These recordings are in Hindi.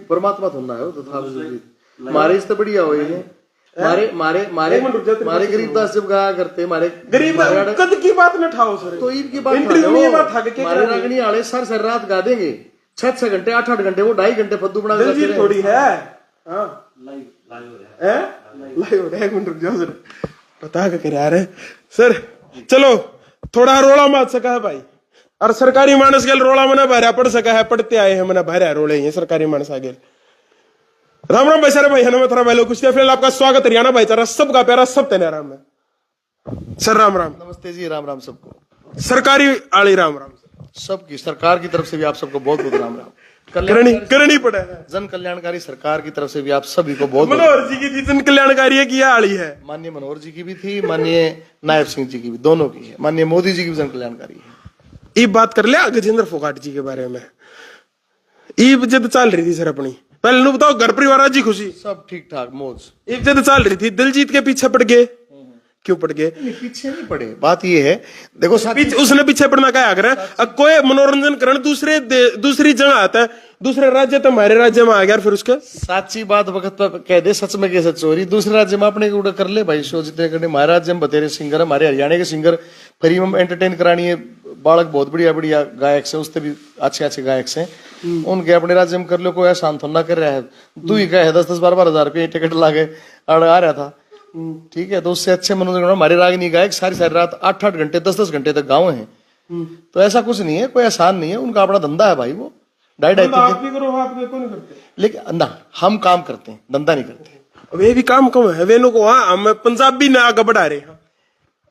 परमात्मा थोड़ा है वो तो मारे इससे बढ़िया हो ये मारे मारे मारे मारे गरीबदास जब गाया करते मारे गरीब कद की बात न ठाओ सर तो इनकी बात इंटरव्यू में ये बात था कि मारे रागनी आले सर रात गा देंगे 6 घंटे 8 घंटे वो 2.5 घंटे फद्दू बना दिलजीत थोड़ी है हाँ लाइव हो रहा है 1 मिनट रुक जाओ सर पता क्या कर रहे सर चलो थोड़ा रोड़ा मार सका है भाई और सरकारी मानस गेल रोड़ा मना भरा पड़ सका है पढ़ते आए हैं मना भरा रोड़े हैं सरकारी मानस आ गेल राम राम भाई सारे भाई है थोड़ा भाई लोग कुछ फिलहाल आपका स्वागत हरियाणा भाईचारा सबका प्यारा सब तेने राम है सर राम राम नमस्ते जी राम राम सबको सरकारी आली राम राम सबकी सरकार की तरफ से भी आप सबको बहुत बहुत राम राम करनी पड़े जन कल्याणकारी सरकार की तरफ से भी आप सभी को बहुत मनोहर जी की थी जन कल्याणकारी की आली है माननीय मनोहर जी की भी थी माननीय नायब सिंह जी की भी दोनों की है माननीय मोदी जी की भी जन कल्याणकारी है। ये बात कर लिया गजेंद्र फोगाट जी के बारे में जद चल रही थी सर अपनी पहले नु बताओ घर परिवार जी खुशी सब ठीक ठाक मौज जद चल रही थी दिलजीत के पीछे पड़ गए क्यों पड़ गए पीछे नहीं पड़े बात ये है देखो उसने पीछे पड़ना क्या आग्रह कोई मनोरंजन करण दूसरी जगह आता है दूसरे राज्य तो हमारे राज्य में आ गया फिर उसके साची बात वक्त पर कह दे सच में कैसे चोरी दूसरे राज्य में अपने उड़ा कर ले भाई शो जितने करने हमारे राज्य में बतेरे सिंगर हमारे हरियाणा के सिंगर फ्री में एंटरटेन करानी है बालक बहुत बढ़िया बढ़िया गायक से उससे भी अच्छे अच्छे गायक से उनके अपने राज्य में कर लो कोई एहसान थोड़ा कर रहा है तू ही कहे 10-10 12-12 हजार रुपये टिकट लागे आ रहा था ठीक है तो उससे अच्छे मनोरंजन हमारे रागिनी गायक सारी सारी रात 8-8 घंटे 10-10 घंटे तक गाँव हैं तो ऐसा कुछ नहीं है कोई आसान नहीं है उनका अपना धंधा है भाई वो डाई लेकिन ना हम काम करते हैं धंधा नहीं करते वे भी काम कम है वे लोग हम पंजाबी ना आगे बढ़ा रहे हैं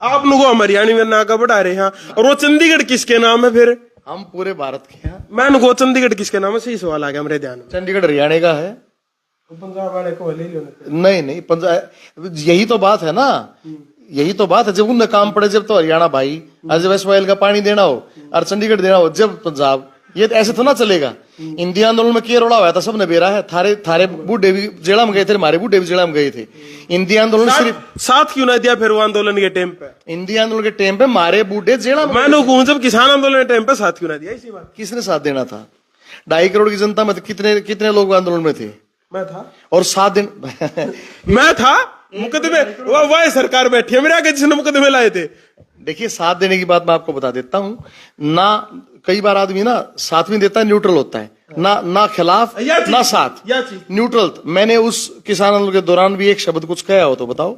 आप लोगों हम हरियाणी में ना आगे बढ़ा रहे हैं और वो चंडीगढ़ किसके नाम है फिर हम पूरे भारत के हैं मैं उनको चंडीगढ़ किसके नाम है सही सवाल आ गया मेरे ध्यान में चंडीगढ़ हरियाणा का है पंजाब वाले को नहीं पंजाब यही तो बात है ना यही तो बात है जब उनने काम पड़े जब तो हरियाणा भाई आज वेस्ट ऑयल का पानी देना हो और चंडीगढ़ देना हो जब पंजाब ये तो ऐसे तो ना चलेगा इंडिया आंदोलन में क्या रोड़ा हुआ था सबने बेरा है थारे बूढ़े भी जेड़ा में गए थे हमारे बूढ़े भी जेड़ा में गए थे इंडिया आंदोलन सिर्फ साथ क्यों ना दिया फिर वो आंदोलन के टाइम पे इंडिया आंदोलन के टाइम पे मारे बूढ़े जेड़ा में मैं कहूं जब किसान आंदोलन के टाइम पे साथ क्यों ना दिया इसी बात किसने साथ देना था 2.5 करोड़ की जनता में कितने लोग आंदोलन में थे मैं था और 7 दिन मैं था मुकदमे वह सरकार बैठी है मेरे आगे जिसने मुकदमे लाए थे देखिए साथ देने की बात मैं आपको बता देता हूं ना कई बार आदमी ना साथ में देता है न्यूट्रल होता है ना खिलाफ ना साथ न्यूट्रल मैंने उस किसान आंदोलन के दौरान भी एक शब्द कुछ कहा हो तो बताओ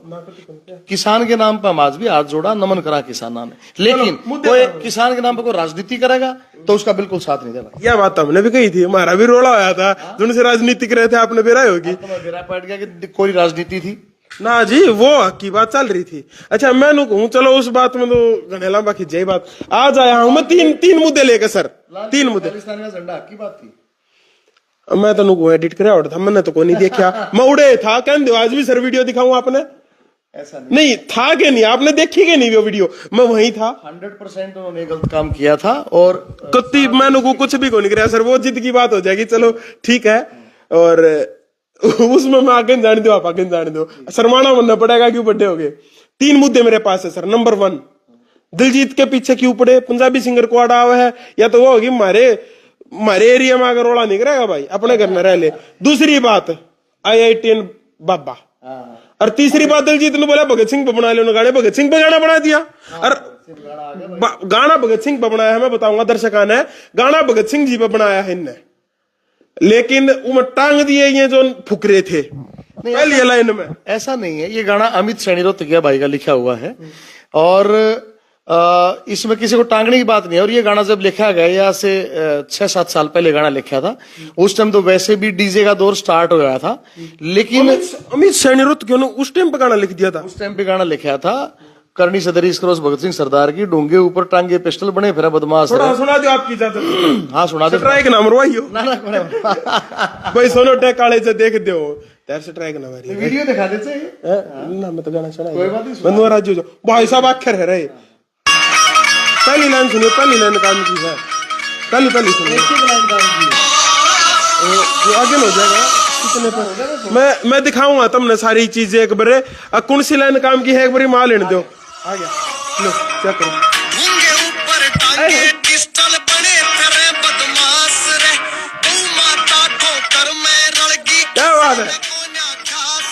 किसान के नाम पर हम आज भी हाथ जोड़ा नमन करा किसाना ने लेकिन कोई किसान के नाम पर कोई राजनीति करेगा तो उसका बिल्कुल साथ नहीं देगा यह बात हमने भी कही थी हमारा भी रोड़ा होया था जिनसे राजनीति कर रहे थे आपने बेराई होगी बैठ गया कि कोई राजनीति थी ना जी वो की बात चल रही थी अच्छा मैं कहूँ चलो उस बात में तो घनेला बाकी जय बात आज आया हूं मैं तीन मुद्दे लेकर सर 3 मुद्दे झंडा की बात थी मैं तो नुको एडिट कराया था मैंने तो कोई नहीं देखा मैं उड़े था कहते आज भी सर वीडियो दिखाऊं आपने ऐसा नहीं था कि नहीं आपने देखी कि नहीं वो वीडियो मैं वहीं था 100% उन्होंने गलत काम किया था और कत्ती मैंने को कुछ भी को नहीं कराया सर वो जिद की बात हो जाएगी चलो ठीक है और उसमें मैं आगे जाने दो आप आगे जाने दो शर्माना बनना पड़ेगा क्यों बड़े हो गए 3 मुद्दे मेरे पास है सर नंबर 1 दिलजीत के पीछे क्यों पड़े पंजाबी सिंगर को आड़ा हुआ है या तो वो होगी हमारे एरिया में अगर रोड़ा नहीं करेगा भाई अपने घर में रह ले दूसरी बात IITN बाबा और तीसरी बात दिलजीत ने बोला भगत सिंह पर बना ले गाने भगत सिंह पर गाना बना दिया और गाना भगत सिंह पर बनाया है मैं बताऊंगा दर्शकान है गाना भगत सिंह जी पर बनाया है इनने लेकिन वो टांग दिए ये जो फुकरे थे पहली लाइन में ऐसा नहीं है ये गाना अमित सैनी रोहतगिया भाई का लिखा हुआ है और इसमें किसी को टांगने की बात नहीं है और ये गाना जब लिखा गया या से 6-7 साल पहले गाना लिखा था उस टाइम तो वैसे भी डीजे का दौर स्टार्ट हो गया था लेकिन अमित सैनी रोहतगिया ने उस टाइम पे गाना लिख दिया था उस टाइम पे गाना लिखा था करनी सदरी क्रॉस भगत सिंह सरदार की डूंगे ऊपर टांगे पिस्टल बने फिर बदमाश सुना दो आपकी इजाजत हाँ सुना दो ट्राई नाम रवाइयो ना भाई सोनो टेक काले से देख दो तेरे से ट्राई ना मारी वीडियो दिखा देते ना मैं तो गाना सुना कोई बात नहीं बंदो राज्य जो भाई साहब आखिर है रे पहली लाइन सुनिए पहली लाइन काम की है पहली सुनिए आगे हो जाएगा कितने पर मैं दिखाऊंगा तुमने सारी चीजें एक बारे कौन सी लाइन काम की है एक बारी मां लेने दो आ गया लो चेक करो ढूंगे ऊपर टांगे पिस्टल बने तेरे बदमाश रे तू माता ठोकर मैं बात है कोन्या ख्यास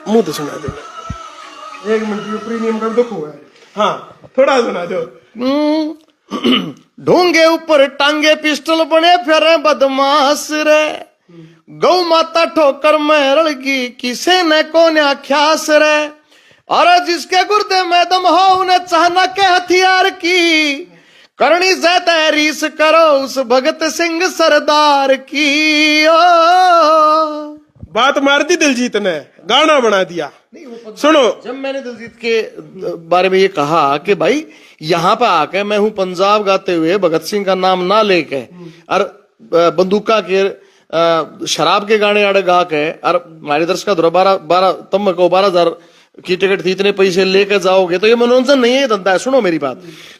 मुंह तो सुना देना 1 मिनट प्रीमियम कर दो हुआ है हाँ थोड़ा सुना दो ढोंगे ऊपर टांगे पिस्टल बने फिर बदमाश रे गौ माता ठोकर में रड़गी किसे न कोन्या ख्यास रे और जिसके गुर्दे में दम हो उन्हें चाहना के हथियार की करनी से तहरीस करो उस भगत सिंह सरदार की ओ बात मार दी दिलजीत ने गाना बना दिया सुनो जब मैंने दिलजीत के बारे में ये कहा कि भाई यहाँ पे आके मैं हूं पंजाब गाते हुए भगत सिंह का नाम ना लेके और बंदूका के शराब के गाने आड़े गा के और हमारे दर्शक का 12 तब को 12,000 की टिकट थी इतने पैसे लेकर जाओगे तो ये मनोरंजन नहीं है धंधा है सुनो मेरी बात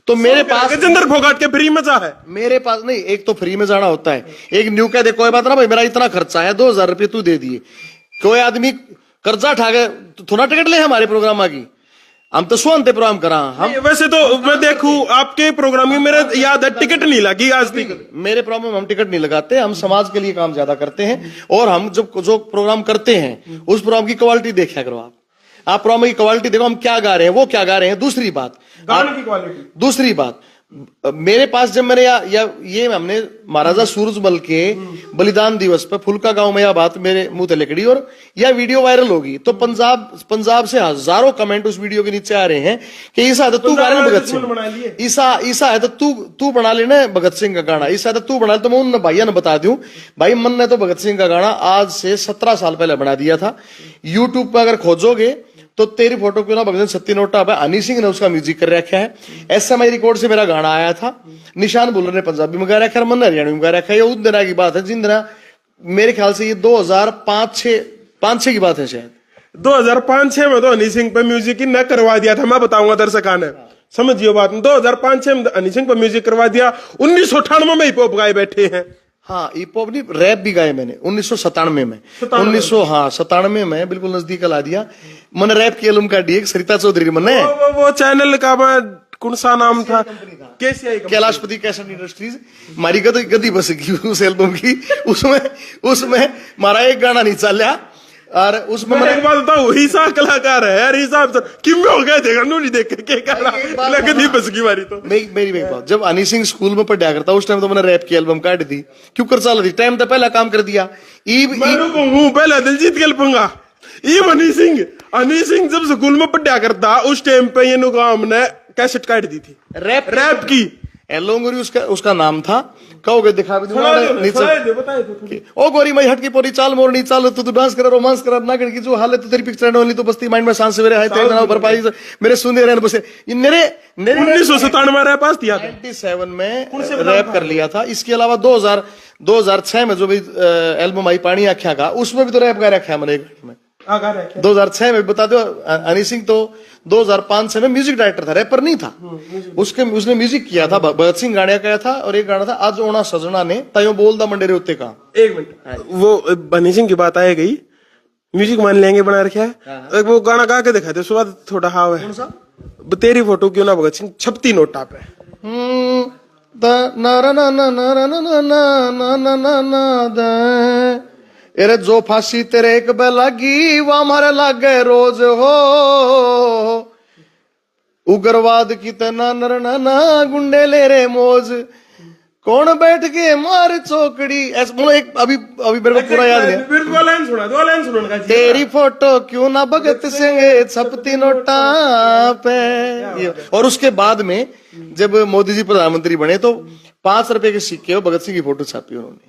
तो मेरे पास गजेंद्र फोगाट के फ्री मजा है मेरे पास नहीं एक तो फ्री में जाना होता है एक न्यू कह दे कोई बात ना भाई मेरा इतना खर्चा है 2,000 रुपये तू दे दिए कोई आदमी कर्जा उठा के तो थोड़ा टिकट ले हमारे प्रोग्राम की हम तो सुनते प्रोग्राम करा हम वैसे तो मैं देखूं आपके प्रोग्राम में मेरे याद है टिकट नहीं लगी आज तक मेरे प्रोग्राम में हम टिकट नहीं लगाते हम समाज के लिए काम ज्यादा करते हैं और हम जो प्रोग्राम करते हैं उस प्रोग्राम की क्वालिटी देखा करो आप प्रोग्राम की क्वालिटी देखो हम क्या गा रहे हैं वो क्या गा रहे हैं दूसरी बात गाने की क्वालिटी दूसरी बात मेरे पास जब मैंने ये हमने महाराजा सूरजमल के बलिदान दिवस पर फुलका गांव में यह बात मेरे मुंह ते लिखड़ी और यह वीडियो वायरल होगी तो पंजाब से हजारों कमेंट उस वीडियो के नीचे आ रहे हैं कि ईसा है तो तू गा लेना भगत सिंह ईसा है तो तू बना लेना भगत सिंह का गाना ईसा है तो तू बना ले तो मैं उन भैया ने बता दूं भाई मन ने तो भगत सिंह का गाना आज से 17 साल पहले बना दिया था यूट्यूब पर अगर खोजोगे तो तेरी फोटो क्यों ना भगत सत्ती नोटा हनी सिंह ने उसका म्यूजिक कर रखा है SMI रिकॉर्ड से मेरा गाना आया था निशान बुल्लर ने पंजाबी में गा रखा है मन हरियाणवी में गा रखा है ये उस दिन की बात है जिन दिन मेरे ख्याल से ये 2005-6 की बात है शायद 2005-6 में तो हनी सिंह पे म्यूजिक ही न करवा दिया था मैं बताऊंगा दर्शकों ने समझिए बात 2005-6 में हनी सिंह पे म्यूजिक करवा दिया 1998 में हिप हॉप गाए बैठे हैं हाँ हिप हॉप नहीं रैप भी गाए मैंने 1997 में 97 में बिल्कुल नजदीक ला दिया मैंने रैप की एल्बम काटी एक सरिता चौधरी मैंने वो चैनल का मैं कौन सा नाम था कैलाशपति कैसेट इंडस्ट्रीज हमारी गदी बस की उस एल्बम की उसमें हमारा एक गाना नहीं चला और उसमें मैं एक बात बताऊं ईसा कलाकार है यार ईसा किम में हो गए थे नहीं देख के गाना गदी बस की मारी तो मेरी एक बात जब हनी सिंह स्कूल में पढ़ा करता उस टाइम तो मैंने रैप की एल्बम काटी थी क्यों कर चल रही टाइम तो पहला काम कर दिया पहला दिलजीत के पंगा हनी सिंह जब स्कूल में पढ़ा करता उस टाइम पे ये काम ने कैसेट काट दी थी रैप की एलोंगोरी उसका नाम था कहोगे दिखा भी नीचे ओ गोरी मई हटकी पोरी चाल मोरनी चाल तू डांस कर रोमांस कर ना की जो हालत तेरी पिक्चर ओनली तो बस्ती माइंड में सांस सवेरे है तेरे नाम भरपाई मेरे सुनने रहने बसे ये मेरे 1997 में रैप पास किया था 97 में रैप कर लिया था इसके अलावा 2006 में जो भी एल्बम आई पानी आख्या का उसमें भी तो रैप गा रखा है मैंने 2006 में बता दो हनी सिंह तो 2005 में म्यूजिक डायरेक्टर था रैपर नहीं था उसने म्यूजिक किया था भगत सिंह गाने का था और एक गाना था आज ओना सजना ने तायो बोलदा मंडेरे उत्ते का 1 मिनट वो हनी सिंह की बात आ गई म्यूजिक मान लेंगे बना रखा है एक वो गाना गा के दिखाते सुबह थोड़ा हाव है तेरी फोटो क्यों ना भगत सिंह छपती नोटा पे अरे जो फांसी तेरे एक बे लागी वो हमारे लागे रोज हो उग्रवाद की तना नर ना गुंडे ले रे मौज कौन बैठ के मार चौकड़ी ऐसा एक अभी मेरे को पूरा याद है तेरी फोटो क्यों ना भगत सिंह छपती नोटा पे और उसके बाद में जब मोदी जी प्रधानमंत्री बने तो 5 रुपए के सिक्के भगत सिंह की फोटो छापी उन्होंने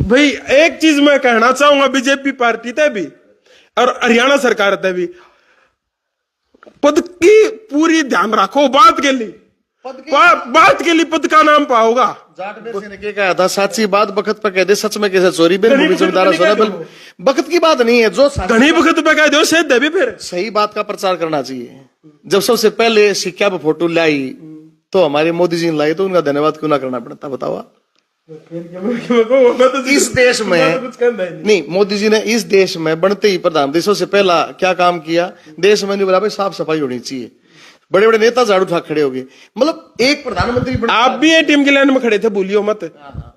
भाई एक चीज मैं कहना चाहूंगा बीजेपी पार्टी ते भी और हरियाणा सरकार ते भी पद की पूरी ध्यान रखो बात के लिए पद का नाम पाओगा जाट में ने क्या कहा था सच्ची बात बखत पे कह दे सच में कैसे चोरी बिल जमींदारा सोना बिल बखत की बात नहीं है जो घनी बखत पे कह दो से दे भी फिर सही बात का प्रचार करना चाहिए जब सबसे पहले सिक्का पे फोटो लाई तो हमारे मोदी जी ने लाई तो उनका धन्यवाद क्यों ना करना पड़ता बताओ इस देश में नहीं मोदी जी ने इस देश में बनते ही प्रधानमंत्री सबसे पहला क्या काम किया देश में नहीं बोला भाई साफ सफाई होनी चाहिए बड़े बड़े नेता झाड़ू उठा खड़े हो गए। मतलब एक प्रधानमंत्री आप भी ये टीम की लाइन में खड़े थे, भूलियो मत।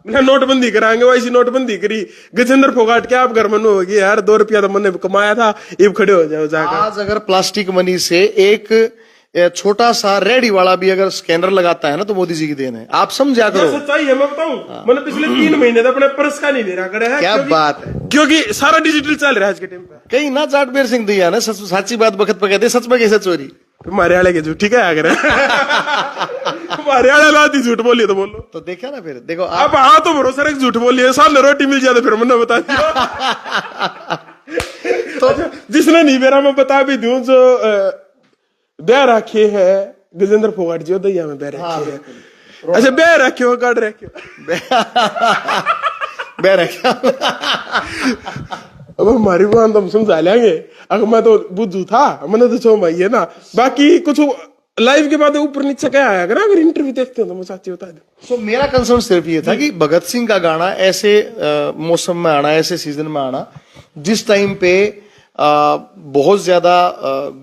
बिना नोटबंदी कराएंगे, वैसी नोटबंदी करी गजेंद्र फोगाट के आप घर मन हो गए यार, 2 रुपया तो मैंने कमाया था, ये खड़े हो जाओ जाकर। आज अगर प्लास्टिक मनी से एक छोटा सा रेडी वाला भी अगर स्कैनर लगाता है ना तो मोदी जी की देन है, आप समझा करो। सच्चाई है, मैं बताऊं, मैंने पिछले 3 महीने से अपने पर्स का नहीं दे रहा करे है। क्या बात है, क्योंकि सारा डिजिटल चल रहा है आज के टाइम पे। कहीं ना जाटबेर सिंह दिया ना, सच्ची बात बखत पर कहते, सच में कैसे चोरी। हमारे वाले के झूठ ठीक है अगर हमारे वाले लाती झूठ बोलिए तो बोलो। तो देखा ना, फिर देखो आप हाँ तो भरोसा रख, झूठ बोलिए, सामने रोटी मिल जाए तो फिर मैंने बता दिया। तो जिसने नहीं मेरा मैं बता भी दूं, जो ब्याह रखे है गजेंद्र फोगाट जी, दैया में ब्याह रखे है। अच्छा ब्याह रखे हो, काट रखे बैर रखा। अब हमारी बात तो हम समझा लेंगे, अगर मैं तो बुद्धू था, मैंने तो छो भाई है ना। बाकी कुछ लाइव के बाद ऊपर नीचे क्या आया, अगर इंटरव्यू देखते हो तो मैं साथी बता दूं। तो मेरा कंसर्न सिर्फ ये था कि भगत सिंह का गाना ऐसे मौसम में आना, ऐसे सीजन में आना जिस टाइम पे बहुत ज्यादा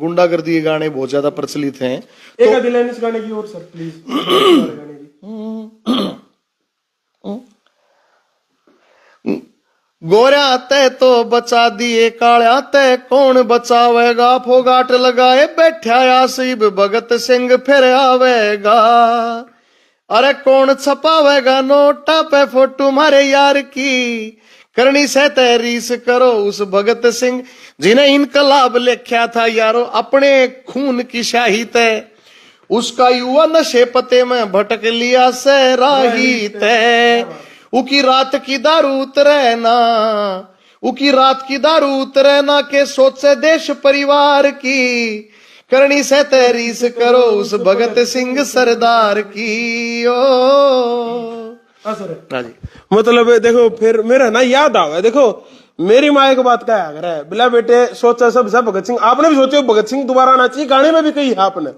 गुंडागर्दी के गाने बहुत ज्यादा प्रचलित हैं। एक आधी लाइन इस गाने की और सर प्लीज। गोरिया तय तो बचा दिए, कालिया तय कौन बचावेगा, फोगाट लगाए बैठा आसीब भगत सिंह फिर आवेगा। अरे कौन छपावेगा नोटा पे फोटो मारे यार की, करनी से तहरीस करो उस भगत सिंह जिन्हें इनकलाब लिखा था यारो अपने खून की शाही तय। उसका युवा नशे पते में भटक लिया से राही तय। उकी रात की दारू उतरे ना, उकी रात की दारू उतरे ना, के सोचे देश परिवार की, करनी से तहरीस करो उस भगत सिंह सरदार की। ओ हाँ सर, हाँ जी, मतलब देखो फिर मेरा ना याद आवा, देखो मेरी माँ एक बात क्या है, बिला बेटे सोचा सब भगत सिंह, आपने भी सोचे भगत सिंह दोबारा आना चाहिए, गाने में भी कही है आपने,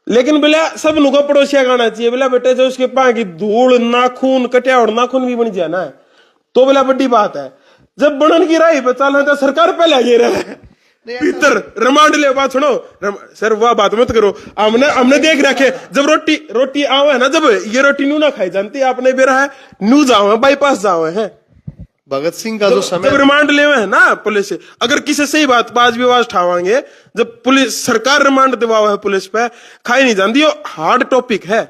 लेकिन बिला सब नुका पड़ोसिया गाना चाहिए। बिला बेटे जो उसके पाए की धूल नाखून कटिया और नाखून भी बन जाए ना, तो बिला बड़ी बात है। जब बनन की राही पे चल तो सरकार पहले ये रहे भीतर रिमांड ले, बात सुनो सर, वह बात मत करो। हमने देख रखे जब रोटी आवे है ना, जब ये रोटी नू ना खाई जानती, आपने भी रहा है नू जाओ है, बाईपास जाओ है। भगत सिंह का जो समय जब रिमांड ले है ना पुलिस से, अगर किसी सही बात बाज विवाद ठावाएंगे, जब पुलिस सरकार रिमांड दिवा है पुलिस पे, खाई नहीं जानती, हार्ड टॉपिक है।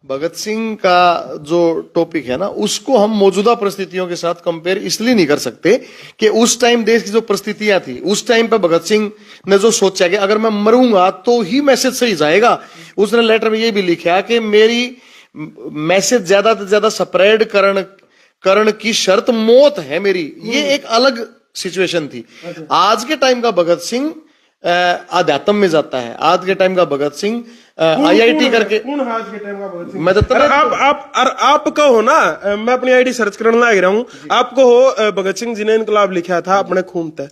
भगत सिंह का जो टॉपिक है ना, उसको हम मौजूदा परिस्थितियों के साथ कंपेयर इसलिए नहीं कर सकते कि उस टाइम देश की जो परिस्थितियां थी, उस टाइम पे भगत सिंह ने जो सोचा कि अगर मैं मरूंगा तो ही मैसेज सही जाएगा। उसने लेटर में ये भी लिखा कि मेरी मैसेज ज्यादा से ज्यादा स्प्रेड करण की शर्त मौत है मेरी। ये एक अलग सिचुएशन थी। आज के टाइम का भगत सिंह अध्यात्म में जाता है। आज के टाइम का भगत सिंह IIT करके, आज के टाइम का भगत सिंह, मैं तो आप कहो ना, मैं अपनी आईडी सर्च करने लग रहा हूँ, आप कहो भगत सिंह जी ने इनकलाब लिखा था अपने खून तय,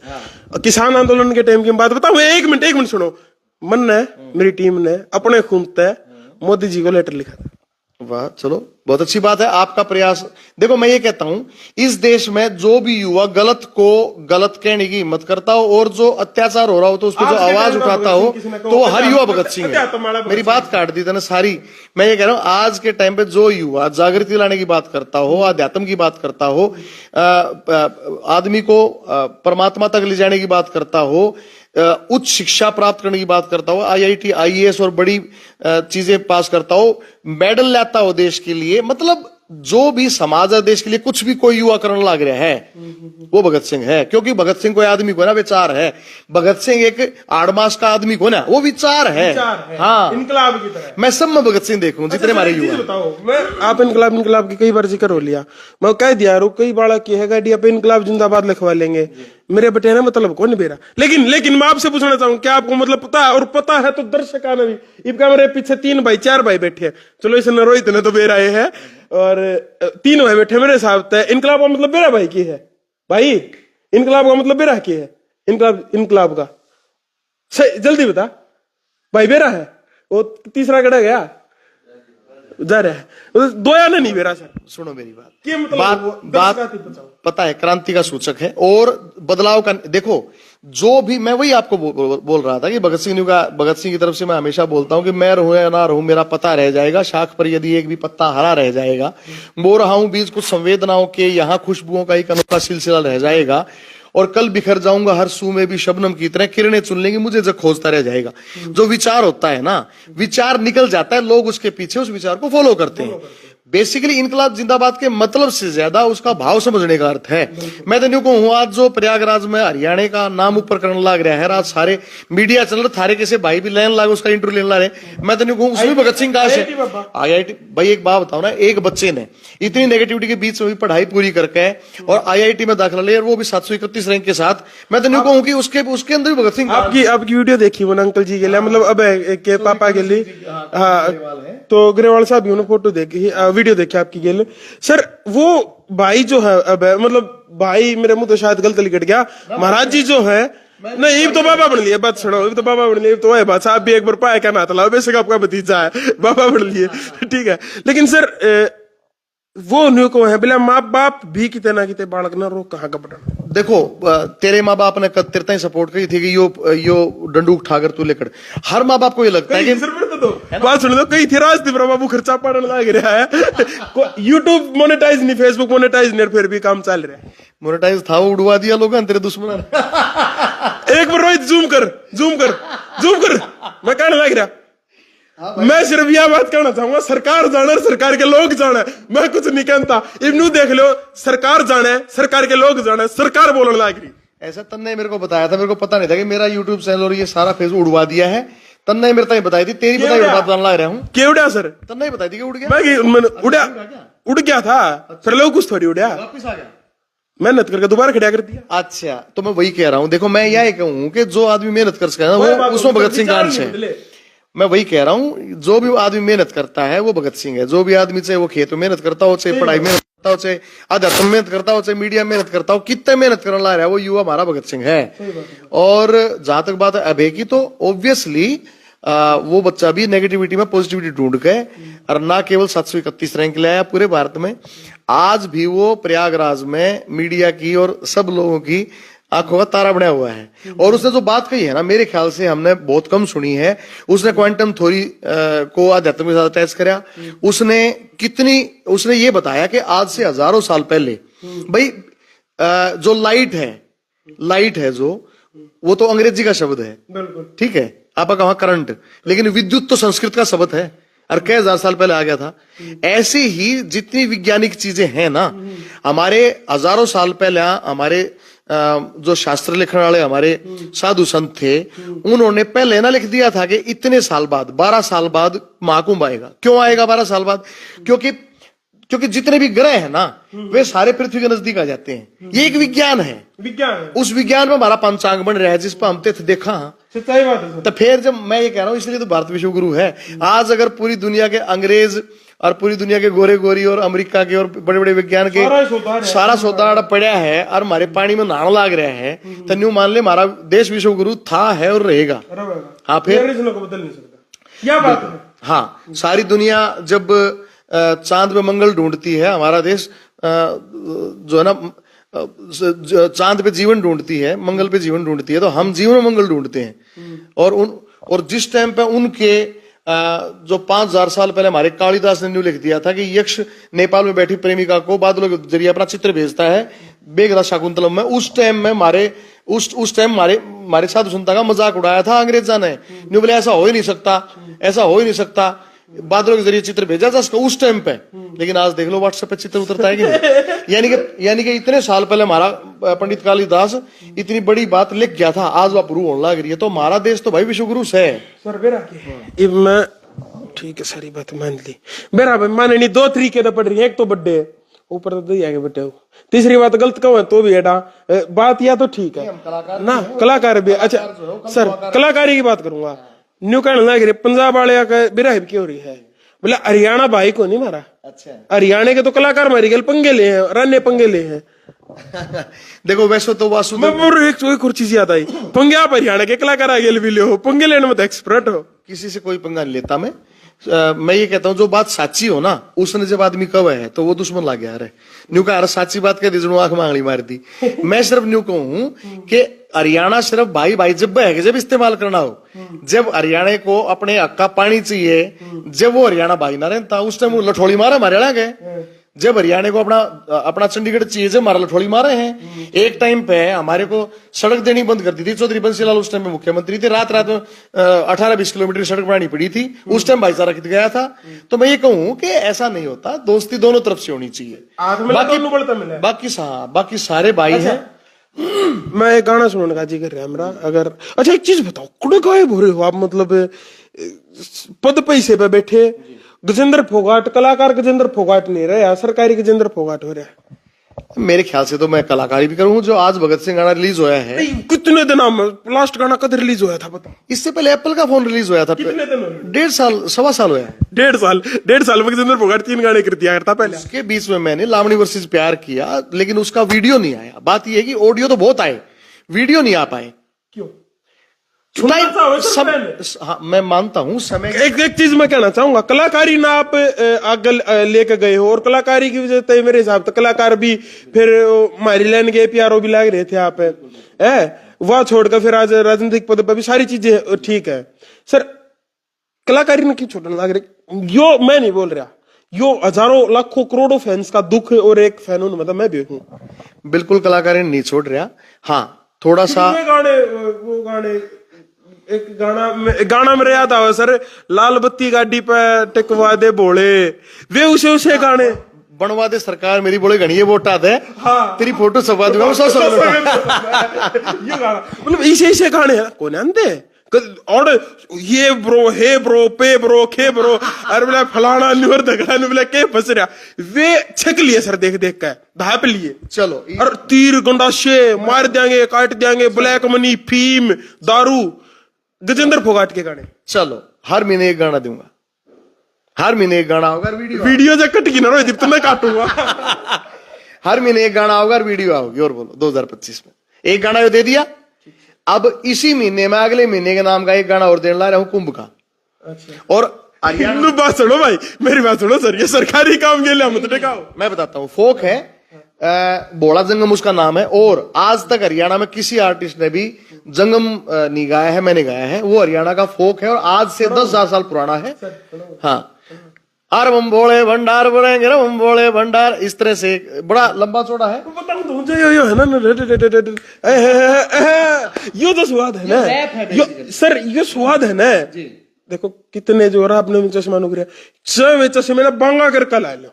किसान आंदोलन के टाइम की बात बताऊं, एक मिनट सुनो। मन ने, मेरी टीम ने अपने खून तय मोदी जी को लेटर लिखा था। वाह, चलो बहुत अच्छी बात है आपका प्रयास। देखो मैं ये कहता हूं, इस देश में जो भी युवा गलत को गलत कहने की हिम्मत करता हो और जो अत्याचार हो रहा हो तो उसको जो आवाज उठाता हो, तो वो हर युवा भगत सिंह है। मेरी बात काट दी था ना सारी। मैं ये कह रहा हूं, आज के टाइम पे जो युवा जागृति लाने की बात करता हो, अध्यात्म की बात करता हो, आदमी को परमात्मा तक ले जाने की बात करता हो, उच्च शिक्षा प्राप्त करने की बात करता हो, IIT IAS और बड़ी चीजें पास करता हो, मेडल लाता हो देश के लिए, मतलब जो भी समाज है देश के लिए कुछ भी कोई युवा करने लग रहा है, वो भगत सिंह है। क्योंकि भगत सिंह कोई आदमी को ना विचार है, भगत सिंह एक आड़मास का आदमी को ना, वो विचार है। हाँ, इनकलाब की तरह मैं सब में भगत सिंह देखूं जितने हमारे युवा। बताओ, मैं आप इनकलाब की कई बार जिक्र हो लिया, मैं कह दिया कई बाड़ा की है गाड़ी पे इनकलाब जिंदाबाद लिखवा लेंगे, मेरे बेटे ने मतलब कौन बेरा। लेकिन मैं आपसे पूछना चाहूँ, क्या आपको मतलब पता है, और पता है तो दर्शक ने भी, इनका मेरे पीछे 3 भाई 4 भाई बैठे हैं, चलो इसे रोहित ने तो बेरा है, और 3 भाई बैठे मेरे साथ है। इनकलाब का मतलब बेरा भाई की है, भाई इनकलाब का मतलब बेरा की है, इनकलाब का सही जल्दी बता भाई। बेरा है वो, तीसरा गड़ा गया जा रहा है, दोया ने नहीं बेरा सर। सुनो मेरी बात, मतलब बात पता है, क्रांति का सूचक है और बदलाव का। देखो जो भी मैं वही आपको बोल रहा था कि भगत सिंह की तरफ से मैं हमेशा बोलता हूं कि मैं रहूं या ना रहूं मेरा पता रह जाएगा, शाख पर यदि एक भी पत्ता हरा रह जाएगा, बो रहा हूं बीज कुछ संवेदनाओं के, यहाँ खुशबुओं का एक अनोखा सिलसिला रह जाएगा, और कल बिखर जाऊंगा हर सू में भी शबनम की तरह, किरणें चुन लेंगी मुझे जब खोजता रह जाएगा। जो विचार होता है ना, विचार निकल जाता है, लोग उसके पीछे उस विचार को फॉलो करते हैं। बेसिकली इनकलाब जिंदाबाद के मतलब से ज्यादा उसका भाव समझने का अर्थ है। मैं तो न्यू कहूं, आज जो प्रयागराज में हरियाणा का नाम ऊपर करने लग रहा है, आज सारे मीडिया चल रहे, थारे कैसे भाई भी लेने लगे उसका इंटरव्यू लेने ला रहे, मैं तो न्यू कहूं उसमें भगत सिंह कहां से IIT। भाई एक बात बताओ ना, एक बच्चे ने इतनी नेगेटिविटी के बीच में भी पढ़ाई पूरी करके और IIT में दाखिला लिया, वो भी 731 रैंक के साथ, मैं तो न्यू कहूं कि उसके अंदर भी भगत सिंह। आपकी वीडियो देखी वो अंकल जी के लिए, मतलब अब के पापा के लिए, हाँ, तो ग्रेवाल साहब भी उन्होंने फोटो देखी, वीडियो देखी आपकी के लिए। सर वो भाई जो है, अब मतलब भाई मेरे मुंह तो शायद गलत लिखट गया, महाराज जी जो है, नहीं ये तो बाबा बन लिए, बात सुनो, ये तो बाबा बन लिए, तो है बात साहब भी एक बार पाया क्या ना था, बेशक आपका भतीजा है, बाबा बन लिए, ठीक है। लेकिन सर वो न्यू को है बिना माँ बाप भी कितने ना कितने बालक ना रो कहाँ का बटन। देखो, तेरे माँ बाप ने तेरे सपोर्ट करी थी कि यो डंडूक ठाकर तू लेकर, हर माँ बाप को ये लगता है कि बात सुन दो, कई थे राजदीप बाबू खर्चा पड़ने लग रहा है, यूट्यूब मोनेटाइज नहीं, फेसबुक मोनेटाइज नहीं, फिर भी काम चल रहा है। मोनेटाइज था वो उड़वा दिया लोगों ने तेरे दुश्मन। एक बार रोहित जूम कर, मैं कहने लग रहा, मैं सिर्फ यह बात कहना चाहूंगा, सरकार जाने, सरकार के लोग जाने, मैं कुछ नहीं कहता, इब्नू देख लो, सरकार जाने, सरकार के लोग जाने, सरकार बोलने लग रही। ऐसा तन्ने मेरे को बताया था, मेरे को पता नहीं था कि मेरा यूट्यूब चैनल और ये सारा फेसबुक उड़वा दिया है। तन्ने मेरे को बताई थी, तेरी बताई बात बताने लग रहा हूँ। क्या उड़ा सर? तन्ने बताई थी कि उड़ गया, मैं उड़ गया था, फिर लोग कुछ थोड़ी उड़ा, वापिस आ गया, मेहनत करके दोबारा खड़ा कर दिया। अच्छा, तो मैं वही कह रहा हूँ, देखो मैं यह कहूँ कि जो आदमी मेहनत कर सकता है वो उसमें भगत सिंह का अंश है। मैं वही कह रहा हूँ, जो भी आदमी मेहनत करता है वो भगत सिंह है। जो भी आदमी चाहे वो खेत में मेहनत करता हो, चाहे पढ़ाई मेहनत करता हो, चाहे अध्यात्म मेहनत करता हो, चाहे मीडिया मेहनत करता हो, कितने मेहनत करने ला रहा है वो युवा हमारा भगत सिंह है। और जहां तक बात है अभय की, तो ऑब्वियसली वो बच्चा भी नेगेटिविटी में पॉजिटिविटी ढूंढ के, और ना केवल 731 रैंक ले आया पूरे भारत में, आज भी वो प्रयागराज में मीडिया की और सब लोगों की आंखों का तारा बना हुआ है। और उसने जो बात कही है ना, मेरे ख्याल से हमने बहुत कम सुनी है। उसने क्वांटम थ्योरी को अध्यात्म के साथ अटैच कराया। उसने ये बताया कि आज से हजारों साल पहले भाई जो लाइट है जो, वो तो अंग्रेजी का शब्द है, ठीक है, आपका कहा करंट, लेकिन विद्युत तो संस्कृत का शब्द है और कई हजार साल पहले आ गया था। ऐसे ही जितनी वैज्ञानिक चीजें हैं ना, हमारे हजारों साल पहले हमारे जो शास्त्र लिखने वाले हमारे साधु संत थे, उन्होंने पहले ना लिख दिया था कि इतने साल बाद, 12 साल बाद महाकुंभ आएगा। क्यों आएगा 12 साल बाद? क्योंकि जितने भी ग्रह है ना, वे सारे पृथ्वी के नजदीक आ जाते हैं। ये एक विज्ञान है, उस विज्ञान में हमारा पंचांग बन रहा है, जिस पर हम तीर्थ देखा। सच्चाई बात है। तो फिर जब मैं ये कह रहा हूं, इसलिए तो भारत विश्व गुरु है। आज अगर पूरी दुनिया के अंग्रेज और पूरी दुनिया के गोरे गोरी और अमेरिका के और बड़े बड़े विज्ञान के सारा सौदा पड़ा है और हमारे पानी में नहाने लाग रहा है, तो न्यू मान ले हमारा देश विश्व गुरु था, है और रहेगा। हाँ, फिर बदल नहीं सकता, क्या बात है। हाँ, सारी दुनिया जब चांद पे मंगल ढूंढती है, हमारा देश जो है ना चांद पे जीवन ढूंढती है, मंगल पे जीवन ढूंढती है, तो हम जीवन में मंगल ढूंढते हैं। और जिस टाइम पे उनके जो 5000 साल पहले हमारे कालिदास ने न्यू लिख दिया था कि यक्ष नेपाल में बैठी प्रेमिका को बादलों के जरिए अपना चित्र भेजता है बेगदा शाकुंतलम में, उस टाइम में हमारे साधु संतों का मजाक उड़ाया था अंग्रेजा ने। न्यू बोले ऐसा हो ही नहीं सकता, बादलों के जरिए चित्र भेजा था उस टाइम पे। लेकिन आज देख लो व्हाट्सएप पे चित्र उतरता है कि नहीं। यानी कि इतने साल पहले हमारा पंडित कालिदास इतनी बड़ी बात लिख गया था, आज वह प्रूव होने लग रही है। तो हमारा देश तो भाई विश्व गुरु है। सर मैं ठीक है, सारी बात मान ली। मेरा माने नहीं, 2 तरीके तो पढ़ रही है, एक तो बड्डे ऊपर तो दही आगे बटे हो, तीसरी बात गलत कहो है तो भी एडा बात, या तो ठीक है ना, कलाकार भी। अच्छा सर, कलाकारी की बात करूंगा, न्यू कहने लग रही पंजाब वाले का बिरा क्यों हो रही है, बोले हरियाणा भाई को नहीं मारा। अच्छा, हरियाणा के तो कलाकार मारी गए, पंगे ले हैं, रान्य पंगे ले हैं। देखो वैसे तो एक चीज याद आई, पंगे आप हरियाणा के कलाकार आगे भी ले हो, पंगे लेने में तो एक्सपर्ट हो। किसी से कोई पंगा नहीं लेता मैं ये कहता हूं जो बात साची हो ना, उसने जब आदमी कव है तो वो दुश्मन लग गया। न्यू का साची बात कह दी, आंख मांगली मार दी। मैं सिर्फ न्यू कहूं कि हरियाणा सिर्फ भाई भाई जब है कि जब इस्तेमाल करना हो, जब हरियाणा को अपने हक का पानी चाहिए, जब वो हरियाणा भाई ना रहता उस टाइम वो लठोड़ी मारे हमारे हरियाणा के। जब हरियाणा को अपना चंडीगढ़ चाहिए, जब हमारा लठोड़ी मारे हैं। एक टाइम पे हमारे को सड़क देनी बंद कर दी थी, चौधरी बंसीलाल उस टाइम में मुख्यमंत्री थे, रात रात में 18-20 किलोमीटर सड़क बनानी पड़ी थी, उस टाइम भाईचारा कित गया था। तो मैं ये कहूं कि ऐसा नहीं होता, दोस्ती दोनों तरफ से होनी चाहिए। बाकी सारे भाई हैं। मैं एक गाना सुनने का जिक्र है मेरा, अगर अच्छा एक चीज बताओ, कुड़े गायब हो रहे हो आप, मतलब पद पैसे पे बैठे गजेंद्र फोगाट, कलाकार गजेंद्र फोगाट नहीं रहे, सरकारी गजेंद्र फोगाट हो रहा है। मेरे ख्याल से तो मैं कलाकारी भी करूं। जो आज भगत सिंह गाना रिलीज होया है, कितने दिन लास्ट गाना कद रिलीज हुआ था पता? इससे पहले एप्पल का फोन रिलीज होया था, 1.5 साल 1.25 साल हुआ है। 1.5 साल में गजेंद्र फोगाट 3 गाने कर दिया करता पहले। उसके बीच में मैंने लावणी वर्सेस प्यार किया, लेकिन उसका वीडियो नहीं आया। बात यह है कि ऑडियो तो बहुत आए, वीडियो नहीं आ पाए। क्यों? हाँ, मैं मानता हूं समय। एक चीज मैं कहना चाहूंगा, कलाकारी ना आप आगे लेके गए हो, और कलाकारी की वजह से मेरे हिसाब से कलाकार भी फिर मैरीलैंड के PRO भी लाग रहे थे आप वह छोड़कर फिर आज राजनीतिक पद पर भी सारी चीजें ठीक है। सर कलाकारी ने क्यों छोड़ने लग रहे? यो मैं नहीं बोल रहा, यो हजारों लाखों करोड़ों फैंस का दुख और एक फैन हूं, मतलब मैं भी हूं। बिल्कुल कलाकारी नहीं छोड़ रहा। हाँ, थोड़ा सा वो गाने एक गाना मेरे याद आवा सर, लाल बत्ती गाड़ी पे टिकवा दे बोले, वे उसे गाने बनवा दे सरकार मेरी बोले घनी वोटा दे। हाँ। तेरी फोटो छपवा दूंगा। ये गाना मतलब इसे गाने हैं कौन आंदे, और ये ब्रो हे ब्रो पे ब्रो खे ब्रो, अरे बोला फलाना न्यूर दगड़ा ने बोला के फंस रहा, वे छक लिए सर देख देख कर धाप लिए। चलो और तीर गंडाशे मार देंगे, काट देंगे, ब्लैक मनी, फीम, दारू, गजेंद्र फोगाट के गाने। चलो हर महीने एक गाना दूंगा, हर महीने एक गाना होगा, वीडियो जो कट की ना रो जितना मैं काटूंगा। हर महीने एक गाना होगा और वीडियो आओगी। और बोलो 2025 में एक गाना दे दिया। अब इसी महीने में अगले महीने के नाम का एक गाना और देने ला रहा हूं, कुंभ का। अच्छा। और बात सुनो भाई, मेरी बात सुनो सर, ये सरकारी काम के लिए हम दिखाओ। मैं बताता हूं, फोक है, बोला जंगम उसका नाम है। और आज तक हरियाणा में किसी आर्टिस्ट ने भी जंगम नहीं गाया है, मैंने गाया है। वो हरियाणा का फोक है और आज से 10,000 साल पुराना है। हाँ, अरे हम बोले भंडार बोलेंगे, हम बोले भंडार, इस तरह से बड़ा लंबा चौड़ा है। बताऊं तो मुझे यो है ना, यो तो स्वाद है ना सर, ये स्वाद है ना। देखो कितने जो रहा अपने चश्मा नुक रहा, चश्मे ना बांगा कर कल आ लो।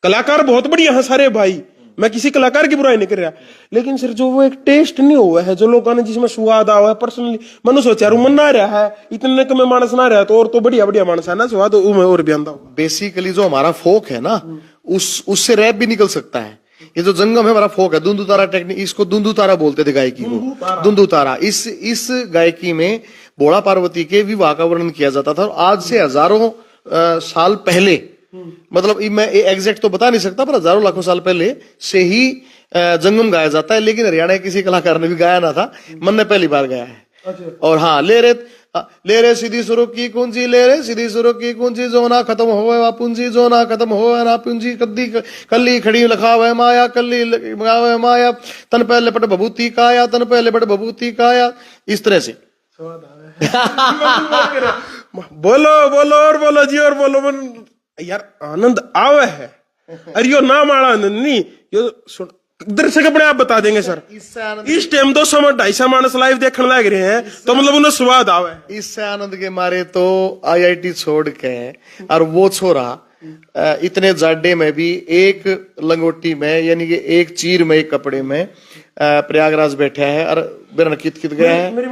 कलाकार बहुत बढ़िया है सारे भाई, मैं किसी कलाकार की बुराई नहीं कर रहा, लेकिन सर जो वो एक टेस्ट नहीं हुआ है, जो लोगों ने जिसमें स्वाद आवा है, पर्सनली मैंने सोचा मन ना रहा है, इतने कम मानस ना रहा तो और तो बढ़िया बढ़िया मानस है ना, स्वाद और भी आंदा। बेसिकली जो हमारा फोक है ना, उससे रैप भी निकल सकता है। ये जो जंगम है हमारा फोक है, दुंदू तारा टेक्निक, इसको दुंदू तारा बोलते थे गायकी को, दुंदू तारा। इस गायकी में भोला पार्वती के विवाह का वर्णन किया जाता था। आज से हजारों साल पहले, मतलब मैं एग्जैक्ट तो बता नहीं सकता, पर हजारों लाखों साल पहले से ही जंगम गाया जाता है। लेकिन हरियाणा के किसी कलाकार ने भी गाया ना था, मन ने पहली बार गाया है। और हाँ, ले रे सीधी सुरों की कुंजी, ले रे सीधी सुरों की कुंजी, जो ना खत्म हो पूंजी, जो ना खत्म हो ना पूंजी, कल्ली खड़ी लखावे माया, कल्ली लगावे माया, तन पे लिपट भभूति काया, तन पे लिपट भभूति काया। इस तरह से बोलो बोलो और बोलो जी, और बोलो यार, आनंद आवे है। अरे यो नाम आला आनंद नहीं, यो सुन दर्शक अपने आप बता देंगे सर। इस टाइम 200-250 मानस लाइव देखने लग रहे हैं, तो मतलब उन्हें स्वाद आवे। इससे आनंद के मारे तो IIT छोड़ के, और वो छोरा इतने जाडे में भी एक लंगोटी में, यानी कि एक चीर में, एक कपड़े में प्रयागराज बैठा है और बेरा कित गया है। मेरी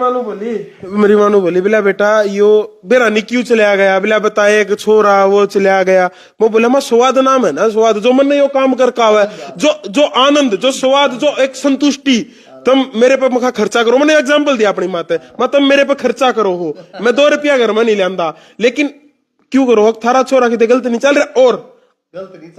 मानू बोली बिला बेटा यो बेरा क्यों चला गया, बिला बताए एक छोरा वो चला गया। वो बोले मैं स्वाद नाम है ना, स्वाद जो मन ने यो काम कर का है, जो आनंद, जो स्वाद, जो एक संतुष्टि, तुम मेरे पे मखा खर्चा करो। मैंने एग्जाम्पल दिया अपनी माते, मतलब मेरे पे खर्चा करो हो, मैं 2 रुपया घर में नहीं लांदा, लेकिन क्यों करो, थारा छोरा की गलत नहीं चल रहा, और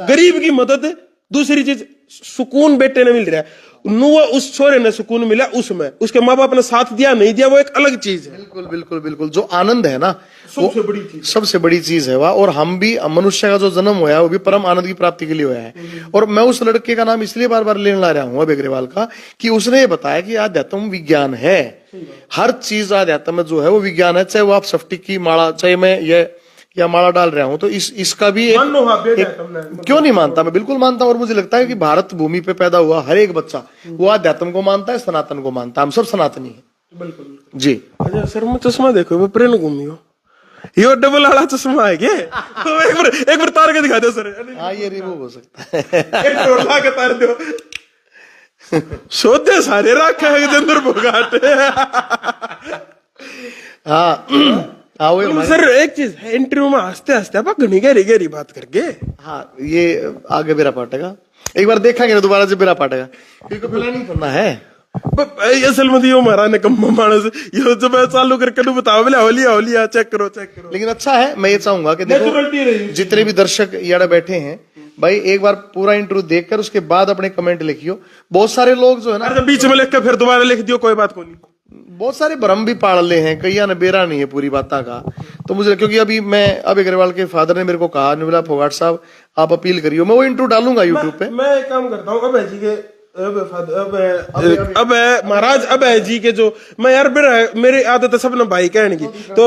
गरीब की मदद, दूसरी चीज सुकून बेटे ने मिल रहा है। वो उस छोरे ने सुकून मिला, उसमें उसके माँ बाप ने साथ दिया नहीं दिया वो एक अलग चीज है। बिल्कुल बिल्कुल बिल्कुल, जो आनंद है ना सबसे बड़ी चीज, सबसे बड़ी चीज है वह। और हम भी, मनुष्य का जो जन्म हुआ है वो भी परम आनंद की प्राप्ति के लिए हुआ है। और मैं उस लड़के का नाम इसलिए बार बार लेने ला रहा हूं अब अग्रवाल का, कि उसने ये बताया कि अध्यात्म विज्ञान है। हर चीज अध्यात्म में जो है वो विज्ञान है। चाहे वो आप सफ्टी की माला, चाहे मैं ये या माला डाल रहा हूं, तो इसका भी मानो हाँ, क्यों नहीं मानता, मैं बिल्कुल मानता हूं। और मुझे लगता है कि भारत भूमि पे पैदा हुआ हर एक बच्चा वो अध्यात्म को मानता है, सनातन को मानता है। हम सब सनातनी है। बिल्कुल जी। अच्छा सर, मैं चश्मा देखो, वो प्रेम घूमी हो, ये डबल वाला चश्मा है क्या? एक बार तार के दिखा दो सर। हाँ, ये रिमूव हो सकता है। एक बार ला के तार दो। सोते सारे रखा है जंदर भोगाट। हाँ हाँ, वो सर एक चीज है, इंटरव्यू में हंसते हंसते आप घनी गहरी गहरी बात करके। हाँ, ये आगे बेरा पाटेगा, एक बार देखेंगे ना दोबारा जब बेरा पाटेगा, क्योंकि प्लानिंग करना है। असल में यो महाराज ने कम मानस यो जब मैं चालू करके नु बताओ, बोले होलिया होलिया चेक करो चेक करो। लेकिन अच्छा है, मैं ये चाहूंगा कि देखो जितने भी दर्शक यहाँ बैठे हैं भाई, एक बार पूरा इंटरव्यू देखकर उसके बाद अपने कमेंट लिखियो। बहुत सारे लोग जो है ना, बीच में लिख के फिर दोबारा लिख दियो, कोई बात को नहीं। बहुत सारे भ्रम भी पाड़ ले हैं, कई ने बेरा नहीं है पूरी बात का। तो मुझे, क्योंकि अभी मैं अब अग्रवाल के फादर ने मेरे को कहा, बोला फोगाट साहब आप अपील करियो, मैं वो इंटरव्यू डालूंगा यूट्यूब पे। मैं एक काम करता हूँ, अब है जी के अब है महाराज, अब है जी के जो मैं यार मेरी आदत है सब ना भाई कहने की, तो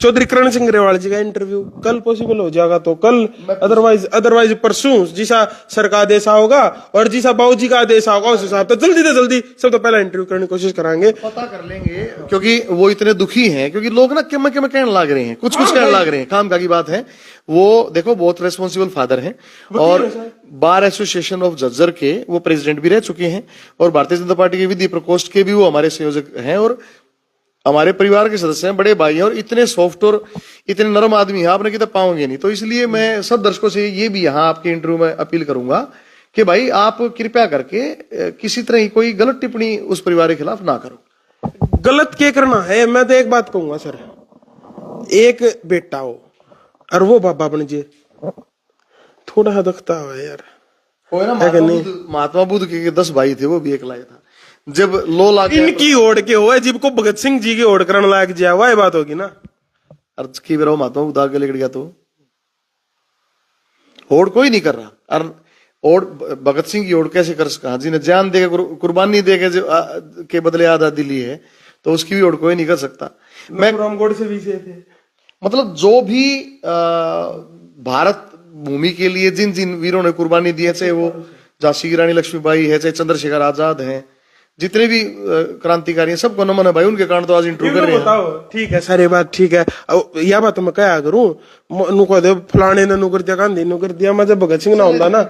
चौधरी करण सिंह ग्रेवाल जी का इंटरव्यू कल पॉसिबल हो जाएगा तो कल, अदरवाइज परसों, जिसा सर का आदेश होगा और जिसा बाबू जी का आदेश होगा उस हिसाब से जल्दी से जल्दी सब तो पहला इंटरव्यू करने की कोशिश कराएंगे, पता कर लेंगे। क्योंकि वो इतने दुखी हैं, क्योंकि लोग ना क्या कहने लग रहे हैं, कुछ कहने लग रहे हैं, काम की बात है। वो देखो बहुत रेस्पॉन्सिबल फादर हैं और बार एसोसिएशन ऑफ जज्जर के वो प्रेसिडेंट भी रह चुके हैं और भारतीय जनता पार्टी के विधि प्रकोष्ठ के भी वो हमारे संयोजक हैं और हमारे परिवार के सदस्य हैं, बड़े भाई हैं। और इतने सॉफ्ट और इतने नरम आदमी हैं, आपने कितना पाओगे नहीं। तो इसलिए मैं सब दर्शकों से ये भी यहाँ आपके इंटरव्यू में अपील करूंगा कि भाई आप कृपया करके किसी तरह की कोई गलत टिप्पणी उस परिवार के खिलाफ ना करो। गलत क्या करना है, मैं तो एक बात कहूंगा सर, एक बेटा हो और वो बाबा बन जे, थोड़ा सा दुखता हो यार। कोई ना महात्मा बुद्ध के 10 भाई थे, वो भी एक लाया था। जब लो लागे इनकी ओढ़ के हुआ, जब को भगत सिंह जी की ओढ़ करने लायक जाए, वह बात होगी ना। अर्ज की बेरा महात्मा बुद्ध आगे लेकर गया तो ओढ़ कोई नहीं कर रहा। और ओढ़ भगत सिंह की ओढ़ कैसे कर सका, जिन्हें जान देकर कुर्बानी देकर के बदले आजादी ली है, तो उसकी भी ओढ़ कोई नहीं कर सकता। मैं रामगढ़ से भी थे, मतलब जो भी भारत भूमि के लिए जिन जिन वीरों ने कुर्बानी दी है, चाहे वो झांसी की रानी लक्ष्मीबाई है, चाहे चंद्रशेखर आजाद हैं, जितने भी क्रांतिकारी हैं, सबको नमन है भाई। उनके कारण तो आज इंटरव्यू कर रहे हैं। बताओ, ठीक है सारी बात ठीक है। यह बात मैं क्या करूं, नुको दे फलाने ने नुकर दिया, गांधी नुकर दिया, मैं जब भगत सिंह ना होता ना,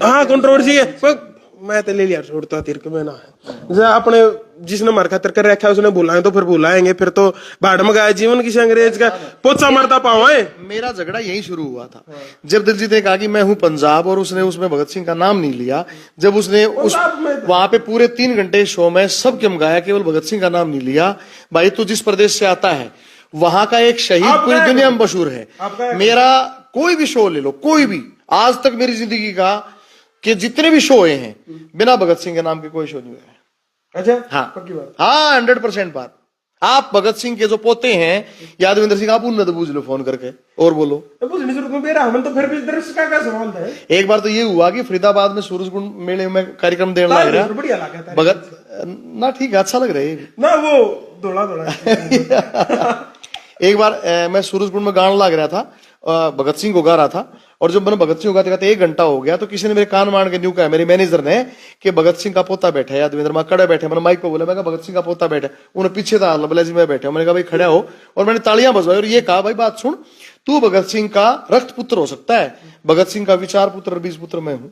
हाँ कंट्रोवर्सी है, मैं तो ले लिया छोड़ता तिरक में ना है। अपने जिसने मार खातर कर रखा है उसने बुलाए तो फिर बुलाएंगे, फिर तो भाड़ में गया जीवन किसी अंग्रेज का पोचा मारता पाओ है। मेरा झगड़ा यही शुरू हुआ था जब दिलजीत ने कहा कि मैं हूं पंजाब, और उसने उसमें भगत सिंह का नाम नहीं लिया। जब उसने उस वहां पे पूरे 3 घंटे शो में सब क्यों गाया, केवल भगत सिंह का नाम नहीं लिया। भाई तू जिस प्रदेश से आता है वहां का एक शहीद पूरी दुनिया में मशहूर है। मेरा कोई भी शो ले लो, कोई भी, आज तक मेरी जिंदगी का कि जितने भी शो हुए हैं बिना भगत सिंह के नाम के कोई शो नहीं हुआ है। अच्छा, हाँ पक्की बात, हाँ 100% बात। आप भगत सिंह के जो पोते हैं यादविंदर सिंह, आप उन्हें तो पूछ लो फोन करके और बोलो। तो फिर भी दर्शक का क्या सवाल है। एक बार तो ये हुआ कि फरीदाबाद में सूरजकुंड मेले में कार्यक्रम देने लग रहा भगत ना, ठीक है, अच्छा लग रहा है ना, वो दौड़ा एक बार मैं सूरजकुंड में गाना लग रहा था, भगत सिंह को गा रहा था, और जब मैंने भगत सिंह को गाते गाते 1 घंटा हो गया तो किसी ने मेरे कान मार के न्यू कहा, मेरे मैनेजर ने, कि भगत सिंह का पोता बैठा है यादविंद्र, मां कड़े बैठे। मैंने माइक पे बोला, मैं भगत सिंह का पोता बैठा। उन्हें पीछे था बोला जी मैं बैठा हूं। मैंने कहा भाई खड़ा हो, और मैंने तालियां बजवाई और ये कहा भाई बात सुन, तू भगत सिंह का रक्त पुत्र हो सकता है, भगत सिंह का विचार पुत्र, बीज पुत्र मैं हूं,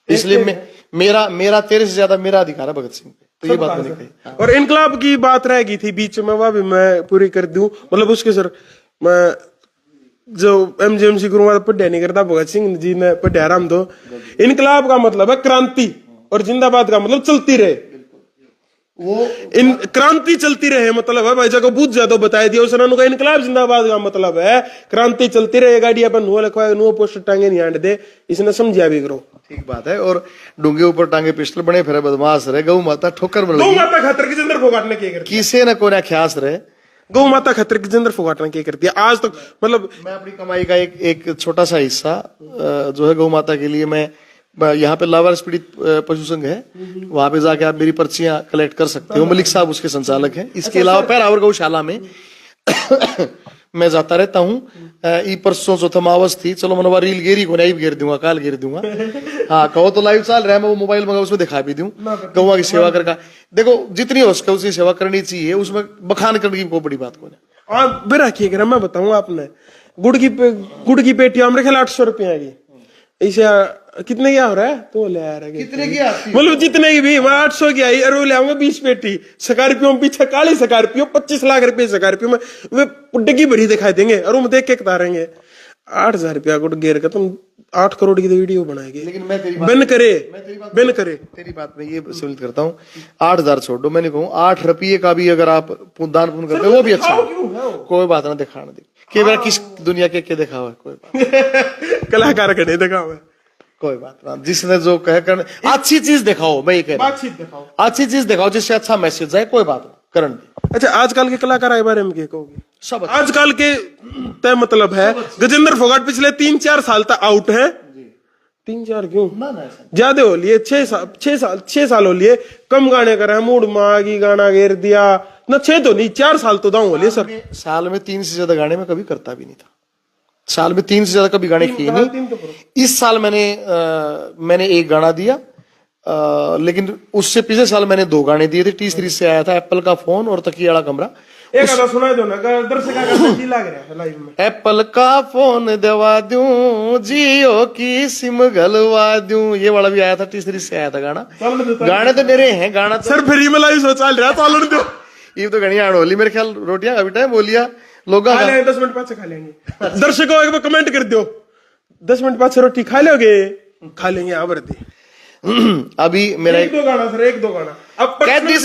इसलिए मेरा तेरे से ज्यादा मेरा अधिकार है भगत सिंह पे। तो ये बात मैंने कही। और इनकलाब की बात रह गई थी बीच में, वह भी मैं पूरी कर दूं। मतलब उसके सर, मैं जो एमजीएमसी गुरुआ पढ़िया नहीं करता, भगत सिंह जी ने पढ़िया राम दो। इनकलाब का मतलब है क्रांति, और जिंदाबाद का मतलब चलती रहे। वो इन क्रांति चलती रहे मतलब है भाई जगह बुझ जातो बताया दिया उसने का इनकलाब जिंदाबाद का मतलब है क्रांति चलती रहे गाड़ी अपन नुआ लिखवाए नुआ पोस्टर टांगे नहीं आंट दे इसने समझिया भी करो ठीक बात है। और डूंगे ऊपर टांगे पिस्टल बने फिर बदमाश रहे, गौ माता ठोकर बन गौ लगी, माता खतर की जिंदर फोगाटने के करती किसे न कोने ख्यास रहे। गौ माता खतर की जिंदर फोगाटने के करती है आज तक मतलब मैं अपनी कमाई का एक छोटा सा हिस्सा जो है गौ माता के लिए मैं यहाँ पे लावारिस पीड़ित पशु संघ है, वहां पे जाके आप मेरी पर्चियां कलेक्ट कर सकते हो। मलिक साहब उसके संचालक हैं। इसके अलावा पैरावर गौशाला में मैं जाता रहता हूँ। ई परसों चौथा मावस थी, चलो मनवा रील गेरी को नहीं घेर दूंगा, काल घेर दूंगा। हाँ कहो तो लाइव चल रहा है, मैं वो मोबाइल मंगा उसमें दिखा भी दूं। गौवा की सेवा करके देखो जितनी हो सके उसकी सेवा करनी चाहिए, उसमें बखान करने की कोई बड़ी बात को नहीं। और बेरा की अगर मैं बताऊंगा आपने गुड़ की पेटी मेरे ख्याल 800 रुपया की ऐसे कितने क्या हो रहा है तो ले आ रहा है कितने की आती है? मतलब जितने की भी मैं 800 की आई और वो ले आऊंगा 20 पेटी स्कॉर्पियो में पीछे काली स्कॉर्पियो 25 लाख रुपए स्कॉर्पियो में वे डिग्गी भरी दिखाई देंगे और वो देख के तारेंगे 8,000 रुपया गुड़ गेर का तुम 8 करोड़ की तो वीडियो बनाएंगे। लेकिन मैं तेरी बिन करे तेरी बात में ये सम्मिलित करता हूँ। 8,000 छोड़ दो, मैंने कहूँ 8 रुपये का भी अगर आप दान पुण्य करते हो वो भी अच्छा है। कोई बात ना, दिखाने दे के बार किस दुनिया के देखा हुआ है, कोई बात कलाकार का नहीं देखा हुआ कोई बात ना। जिसने जो कह कर अच्छी चीज दिखाओ, मैं ये कह रहा हूं, बातचीत दिखाओ अच्छी चीज दिखाओ जिससे अच्छा मैसेज जाए, कोई बात नहीं करण दे। अच्छा आजकल के कलाकार के बारे में क्या कहोगे? सब अच्छा। आजकल के तय मतलब है गजेंद्र फोगाट पिछले 3-4 साल तक आउट है। 3-4 क्यों ज्यादा हो लिए 6 साल हो लिए कम गाने कर रहे हैं। मूड मागी गाना घेर दिया ना 6 तो नहीं 4 साल तो दाऊ हो लिए सर। साल में 3 से ज्यादा गाने में कभी करता भी नहीं था। साल में 3 से ज्यादा कभी गाने किए नहीं। इस साल मैंने एक गाना दिया, लेकिन उससे पिछले साल मैंने 2 गाने दिए थे। टी सीरीज से आया था एप्पल का फोन और तकिया वाला कमरा। एक आधा सुना दो ना दर्शक का जी लग रहा है लाइव में। एप्पल का फोन दवा दूं, जियो की सिम गलवा दूं, ये वाला भी आया था। टी सीरीज से आया था गाना। गाने तो मेरे हैं, गाना तो सर फ्री में लाइव शो चल रहा चालन दो। ये तो घनी आड़ होली मेरे ख्याल रोटियां अभी टाइम बोलिया लोग खा लेंगे 10 मिनट बाद से खा लेंगे। दर्शकों एक बार कमेंट कर दो 10 मिनट बाद से रोटी खा लोगे? खा लेंगे यहाँ भरती। अभी मेरा 1-2 गाना सर 1-2 गाना अब कैदी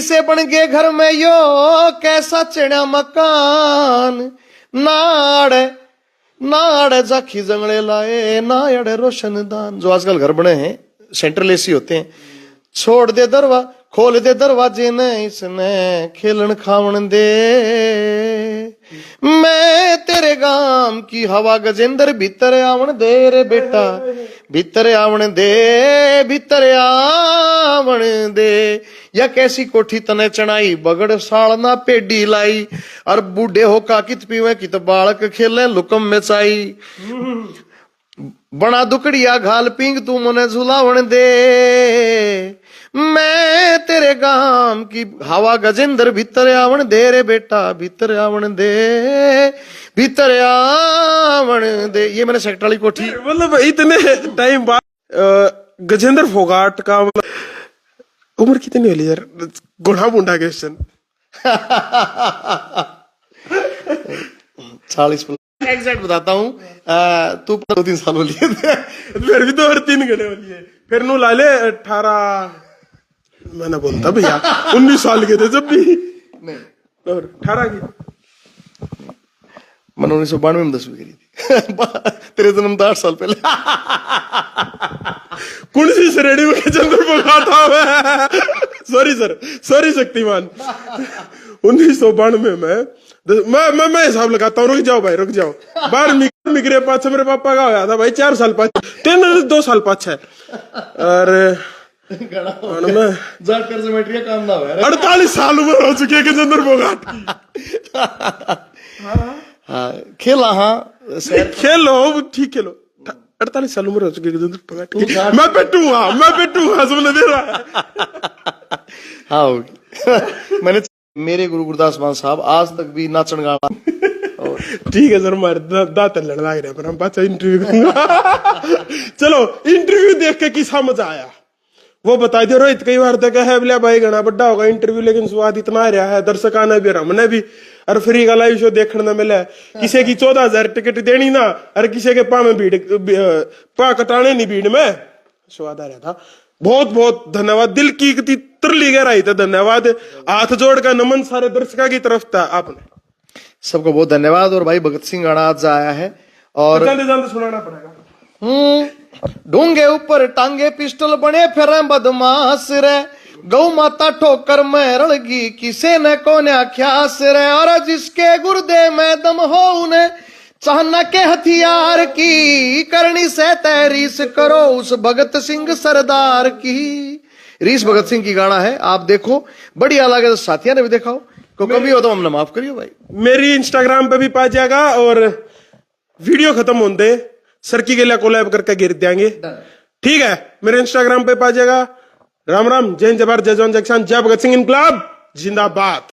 से बन गए घर में यो कैसा चिड़ा मकान, नाड़ जाखी जंगड़े लाए ना अड़े रोशनदान। जो आजकल घर बने हैं सेंट्रल एसी होते हैं। छोड़ दे खोल दे दरवाजे ने इसने खेलन खावन दे, मैं तेरे गांव की हवा गजेंद्र भीतर आवन दे रे बेटा, भीतर आवन दे। या कैसी कोठी तने चढ़ाई बगड़ साल ना पेडी लाई, और बूढ़े हो का कित पीवे कित बालक खेले लुकम में चाई। बना दुकड़िया घाल पिंग तू मने झुलावन दे, मैं तेरे गांव की हवा गजेंद्र भीतर आवन दे रे बेटा, भीतर आवन दे। ये मैंने सेक्टर वाली कोठी मतलब इतने टाइम बाद गजेंद्र फोगाट का मतलब उम्र कितनी होली यार? गुणा बुंडा क्वेश्चन 40 एग्जैक्ट बताता हूँ। तू 2-3 साल हो लिए थे। फिर भी 2 और 3 घंटे हो लिए। फिर नु लाले 18 मैंने बोलता भैया 19 साल के थे जब भी नहीं और 18 की मैंने 1992 में 10वीं करी थी। तेरे जन्म तो 8 साल पहले। कौन सी श्रेणी में गजेंद्र फोगाट था? सॉरी शक्तिमान 1992 में मैं हिसाब लगाता हूँ। रुक जाओ भाई रुक जाओ। बार मिगरे पाछे मेरे पापा का होया था भाई 4 साल पाछे 2 साल पाछे और मैं 48 साल उम्र हो चुकी है गजेंद्र फोगाट की। खेला हाँ खेलो ठीक खेलो 48 साल उम्र हो चुकी है गजेंद्र फोगाट की। मैं पेटूंगा सुनने दे रहा है। हाँ होगी। मैंने मेरे गुरु गुरदास मान साहब आज तक भी नाचन गाना। ठीक है सर हमारे दांत लड़ लग रहे पर हम पाचा इंटरव्यू करूंगा। चलो इंटरव्यू देख के की समझ आया वो बता दो। रोहित कई बार तक है बोले भाई घना बड़ा होगा इंटरव्यू, लेकिन स्वाद इतना आ रहा है दर्शक आना भी हमने भी और फ्री का लाइव शो देखने में मिला। किसी की 14,000 टिकट देनी ना और किसी के पा में भीड़ पा कटाने नहीं भीड़ में स्वाद आ रहा था। बहुत बहुत धन्यवाद। दिल की तुरली गहराई था धन्यवाद। हाथ जोड़ का नमन सारे दर्शकों की तरफ था आपने। सबको बहुत धन्यवाद। और भाई भगत सिंह गाना आज आया है और जानते जानते सुनाना पड़ेगा। ढूंगे ऊपर टांगे पिस्टल बने फिर बदमाश रे, गौ माता ठोकर में रड़गी किसे न कोने ख्यास रे, और जिसके गुर्दे में दम हो उन्हें चाहना के हथियार की, करनी से तहरीस करो उस भगत सिंह सरदार की। रीस भगत सिंह की गाना है, आप देखो बढ़िया लगे तो साथिया ने भी देखा हो, को कभी हो तो हमने माफ करियो भाई। मेरी इंस्टाग्राम पे भी पा जाएगा और वीडियो खत्म होते सरकी के लिए कोलैब करके गिर देंगे, ठीक है। मेरे इंस्टाग्राम पे पा जाएगा। राम राम, जय जय भारत, जय जवान जय किसान, जय भगत सिंह इनकलाब जिंदाबाद।